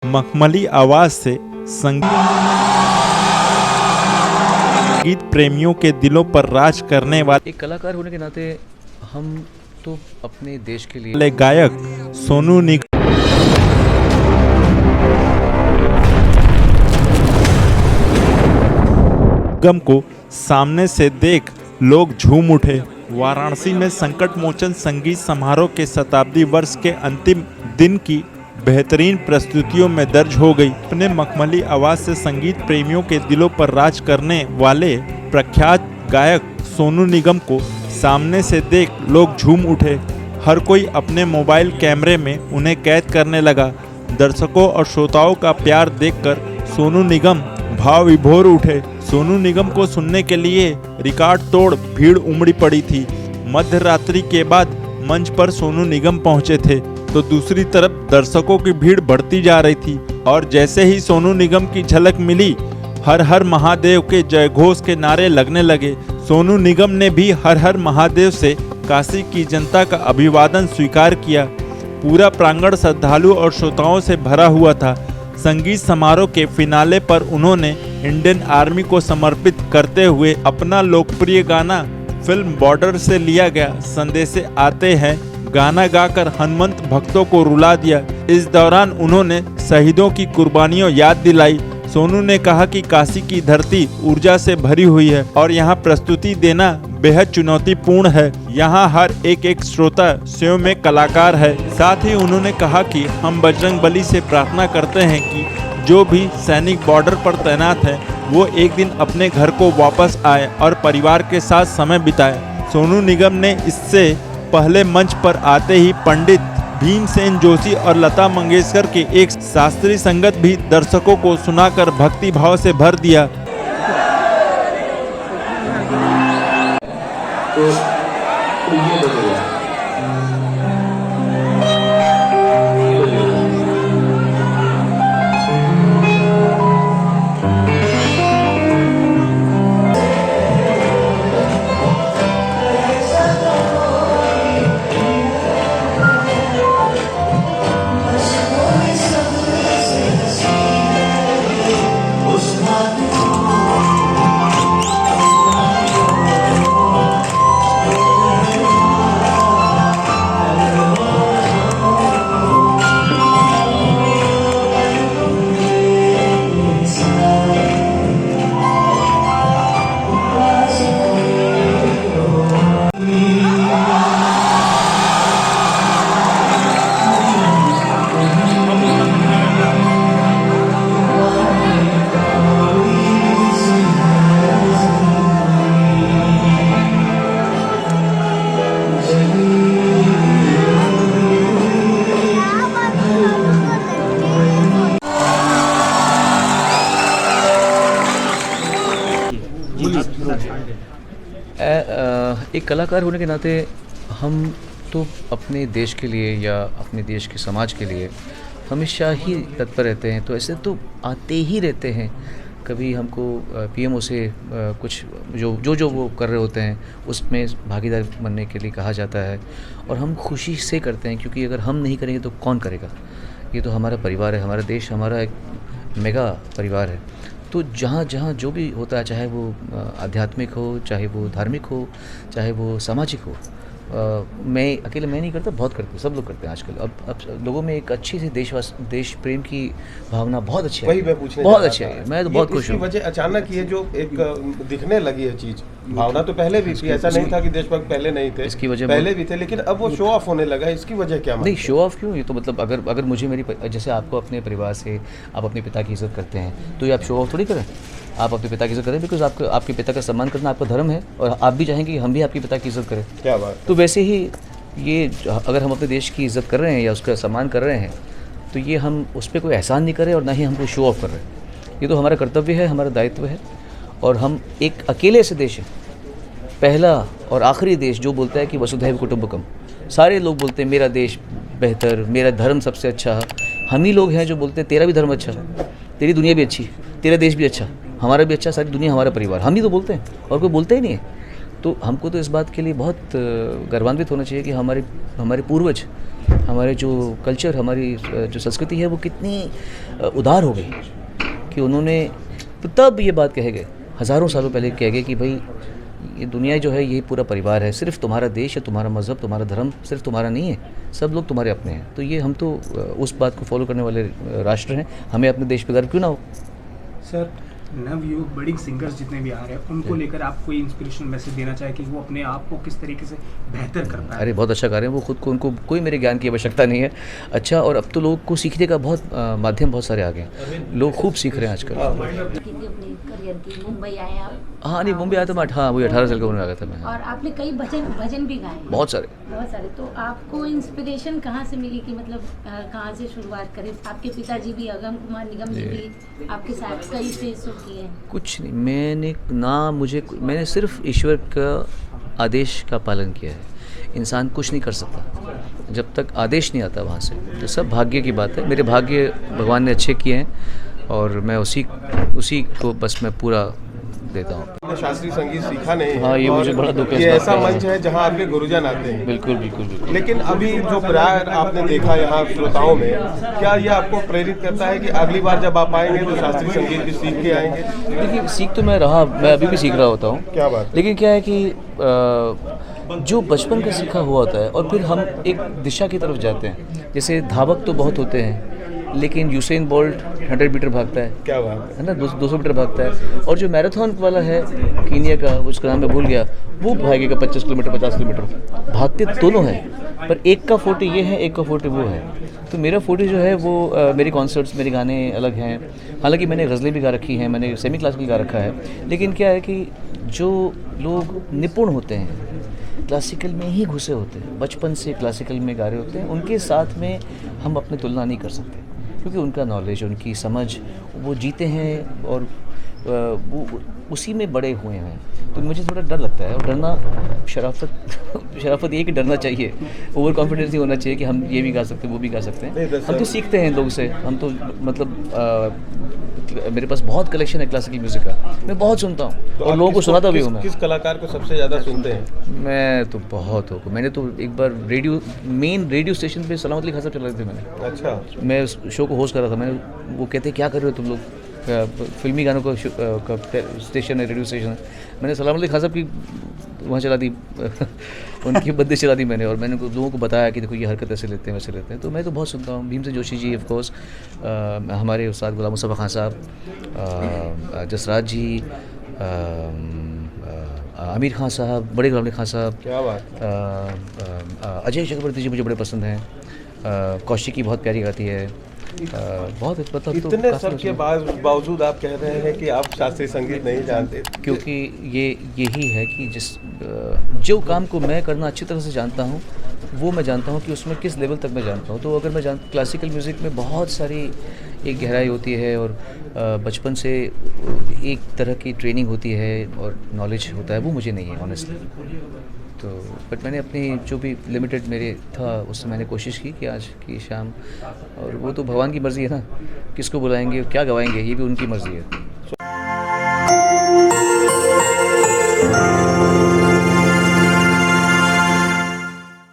मखमली आवाज से संगीत प्रेमियों के दिलों पर राज करने एक कलाकार होने के नाते हम तो अपने देश के लिए वाले गायक सोनू निगम को सामने से देख लोग झूम उठे। वाराणसी में संकट मोचन संगीत समारोह के शताब्दी वर्ष के अंतिम दिन की बेहतरीन प्रस्तुतियों में दर्ज हो गई। अपने मखमली आवाज से संगीत प्रेमियों के दिलों पर राज करने वाले प्रख्यात गायक सोनू निगम को सामने से देख लोग झूम उठे। हर कोई अपने मोबाइल कैमरे में उन्हें कैद करने लगा। दर्शकों और श्रोताओं का प्यार देखकर सोनू निगम भाव विभोर उठे। सोनू निगम को सुनने के लिए रिकॉर्ड तोड़ भीड़ उमड़ी पड़ी थी। मध्य रात्रि के बाद मंच पर सोनू निगम पहुंचे थे तो दूसरी तरफ दर्शकों की भीड़ बढ़ती जा रही थी और जैसे ही सोनू निगम की झलक मिली, हर हर महादेव के जयघोष के नारे लगने लगे। सोनू निगम ने भी हर हर महादेव से काशी की जनता का अभिवादन स्वीकार किया। पूरा प्रांगण श्रद्धालु और श्रोताओं से भरा हुआ था। संगीत समारोह के फिनाले पर उन्होंने इंडियन आर्मी को समर्पित करते हुए अपना लोकप्रिय गाना फिल्म बॉर्डर से लिया गया संदेशे आते हैं गाना गाकर हनुमंत भक्तों को रुला दिया। इस दौरान उन्होंने शहीदों की कुर्बानियों याद दिलाई। सोनू ने कहा कि काशी की धरती ऊर्जा से भरी हुई है और यहाँ प्रस्तुति देना बेहद चुनौतीपूर्ण है। यहाँ हर एक श्रोता स्वयं में कलाकार है। साथ ही उन्होंने कहा कि हम बजरंगबली से प्रार्थना करते हैं कि जो भी सैनिक बॉर्डर पर तैनात है वो एक दिन अपने घर को वापस आए और परिवार के साथ समय बिताए। सोनू निगम ने इससे पहले मंच पर आते ही पंडित भीमसेन जोशी और लता मंगेशकर के एक शास्त्रीय संगीत भी दर्शकों को सुनाकर भक्ति भाव से भर दिया। एक कलाकार होने के नाते हम तो अपने देश के लिए या अपने देश के समाज के लिए हमेशा ही तत्पर रहते हैं। तो ऐसे तो आते ही रहते हैं। कभी हमको पीएमओ से कुछ जो वो कर रहे होते हैं उसमें भागीदार बनने के लिए कहा जाता है और हम खुशी से करते हैं, क्योंकि अगर हम नहीं करेंगे तो कौन करेगा। ये तो हमारा परिवार है, हमारा देश हमारा एक मेगा परिवार है। तो जहाँ जहाँ जो भी होता है, चाहे वो आध्यात्मिक हो, चाहे वो धार्मिक हो, चाहे वो सामाजिक हो, मैं अकेले नहीं करता, बहुत करते हैं, सब लोग करते हैं आजकल। अब लोगों में एक अच्छी सी देश प्रेम की भावना बहुत अच्छी है। बहुत अच्छी है। मैं तो बहुत खुश हूँ। वजह अचानक ये जो एक दिखने लगी है चीज, भावना तो पहले भी थी, ऐसा नहीं था कि देशभक्त पहले नहीं थे, इसकी वजह पहले भी थे, लेकिन अब वो शो ऑफ होने लगा है। इसकी वजह क्या? नहीं, शो ऑफ क्यों? ये तो मतलब अगर मुझे जैसे आपको अपने परिवार से आप अपने पिता की इज्जत करते हैं तो ये आप शो ऑफ थोड़ी करें। आप अपने पिता की इज्जत करें बिकॉज आपके पिता का सम्मान करना आपका धर्म है और आप भी चाहेंगे कि हम भी आपके पिता की इज्जत करें। क्या बात। तो वैसे ही ये अगर हम अपने देश की इज्जत कर रहे हैं या उसका सम्मान कर रहे हैं तो ये हम उस पर कोई एहसान नहीं कर रहे और ना ही हम कोई शो ऑफ कर रहे हैं। ये तो हमारा कर्तव्य है, हमारा दायित्व है। और हम एक अकेले से देश है, पहला और आखिरी देश जो बोलता है कि वसुधैव कुटुंबकम। सारे लोग बोलते हैं मेरा देश बेहतर, मेरा धर्म सबसे अच्छा। हम ही लोग हैं जो बोलते हैं तेरा भी धर्म अच्छा, तेरी दुनिया भी अच्छी, तेरा देश भी अच्छा, हमारा भी अच्छा, सारी दुनिया हमारा परिवार। हम ही तो बोलते हैं और कोई बोलता ही नहीं है। तो हमको तो इस बात के लिए बहुत गर्वान्वित होना चाहिए कि हमारे पूर्वज हमारे जो कल्चर, हमारी जो संस्कृति है वो कितनी उदार हो गई कि उन्होंने तब ये बात कहे गए, हज़ारों सालों पहले कह गए कि भाई ये दुनिया जो है यही पूरा परिवार है, सिर्फ तुम्हारा देश या तुम्हारा मज़हब, तुम्हारा धर्म सिर्फ तुम्हारा नहीं है, सब लोग तुम्हारे अपने हैं। तो ये हम तो उस बात को फॉलो करने वाले राष्ट्र हैं, हमें अपने देश पे गर्व क्यों ना हो। सर, नवयुवक बड़ी सिंगर्स जितने भी आ रहे हैं उनको लेकर आप कोई इंस्पिरेशनल मैसेज देना चाहे कि वो अपने आप को किस तरीके से बेहतर कर पाए? अरे बहुत अच्छा गा रहे हैं वो खुद को, उनको कोई मेरे ज्ञान की आवश्यकता नहीं है। अच्छा, और अब तो लोगों को सीखने का बहुत माध्यम बहुत सारे आ गए हैं, लोग खूब सीख रहे हैं आजकल। अपने करियर की मुंबई आए आप? हाँ नहीं, मुंबई आया था मैं, हाँ वही 18 साल का उम्र आ गया था मैं। और आपने कई भजन भी गाए? बहुत सारे। तो आपको इंस्पिरेशन कहाँ से मिली कि मतलब कहाँ से शुरुआत करें? आपके पिताजी भी अगम कुमार निगम जी भी आपके साथ कई स्टेज शो किए हैं। कुछ नहीं, मैंने सिर्फ ईश्वर का आदेश का पालन किया है। इंसान कुछ नहीं कर सकता जब तक आदेश नहीं आता वहाँ से, तो सब भाग्य की बात है। मेरे भाग्य भगवान ने अच्छे किए हैं और मैं उसी को बस मैं पूरा देता हूँ। शास्त्रीय संगीत सीखा नहीं है। हाँ, ये मुझे बड़ा दुख है। ये ऐसा मंच है जहाँ आपके गुरुजन आते हैं। बिल्कुल बिल्कुल बिल्कुल। लेकिन अभी जो प्रयास आपने देखा यहाँ श्रोताओं में, क्या ये आपको प्रेरित करता है कि अगली बार जब आप आएंगे तो शास्त्रीय संगीत भी सीख के आएंगे? देखिए, सीख तो मैं अभी भी सीख रहा होता हूँ। क्या बात? लेकिन क्या है कि जो बचपन का सीखा हुआ होता है और फिर हम एक दिशा की तरफ जाते हैं। जैसे धावक तो बहुत होते हैं, लेकिन यूसेन बोल्ट 100 मीटर भागता है। क्या बात है ना, 200 मीटर भागता है। और जो मैराथन वाला है कीनिया का, उसका नाम मैं भूल गया, वो भागेगा 25 किलोमीटर 50 किलोमीटर। भागते दोनों हैं, पर एक का 40 ये है, एक का 40 वो है। तो मेरा 40 जो है वो मेरे कॉन्सर्ट्स, मेरे गाने अलग हैं। हालांकि मैंने गज़लें भी गा रखी हैं, मैंने सेमी क्लासिकल गा रखा है। लेकिन क्या है कि जो लोग निपुण होते हैं, क्लासिकल में ही घुसे होते हैं, बचपन से क्लासिकल में गा रहे होते हैं, उनके साथ में हम अपनी तुलना नहीं कर सकते, क्योंकि उनका नॉलेज, उनकी समझ, वो जीते हैं और वो उसी में बड़े हुए हैं। तो मुझे थोड़ा डर लगता है, और डरना शराफत ये कि डरना चाहिए, ओवर कॉन्फिडेंस नहीं होना चाहिए कि हम ये भी गा सकते हैं वो भी गा सकते हैं। हम तो सीखते हैं लोग से, हम तो मतलब मेरे पास बहुत कलेक्शन है क्लासिकल म्यूज़िक का, मैं बहुत सुनता हूँ और लोगों को सुनाता भी हूँ मैं। किस कलाकार को सबसे ज़्यादा सुनते हैं? मैं तो बहुत हो, मैंने तो एक बार मेन रेडियो स्टेशन पे सलामत अली खान साहब चला रहे थे मैंने। अच्छा। मैं उस शो को होस्ट कर रहा था, मैंने वो कहते क्या कर रहे हो तुम लोग, फिल्मी गानों का स्टेशन है, रेडियो स्टेशन है। मैंने सलाम अली खान साहब की वहाँ चला दी उनकी बंदिश चला दी मैंने, और मैंने लोगों को बताया कि देखो ये हरकत ऐसे लेते हैं वैसे लेते हैं। तो मैं तो बहुत सुनता हूँ, भीमसेन जोशी जी ऑफ कोर्स, हमारे उस्ताद गुलाम मुस्तफ़ा खान साहब, जसराज जी, आमिर खान साहब, बड़े गुलाम अली खान साहब, क्या बात, अजय चक्रवर्ती जी मुझे बड़े पसंद हैं, कौशिकी बहुत प्यारी गाती है, बहुत मतलब इतने सब के बावजूद आप कह रहे हैं कि आप शास्त्रीय संगीत नहीं जानते? क्योंकि यही है कि जो काम को मैं करना अच्छी तरह से जानता हूँ, वो मैं जानता हूँ कि उसमें किस लेवल तक मैं जानता हूँ। तो अगर मैं क्लासिकल म्यूज़िक में बहुत सारी एक गहराई होती है, और बचपन से एक तरह की ट्रेनिंग होती है और नॉलेज होता है, वो मुझे नहीं है ऑनेस्टली। तो बट मैंने अपनी जो भी लिमिटेड मेरे था, उससे मैंने कोशिश की कि आज की शाम, और वो तो भगवान की मर्ज़ी है ना, किसको बुलाएंगे क्या गवाएंगे, ये भी उनकी मर्ज़ी है।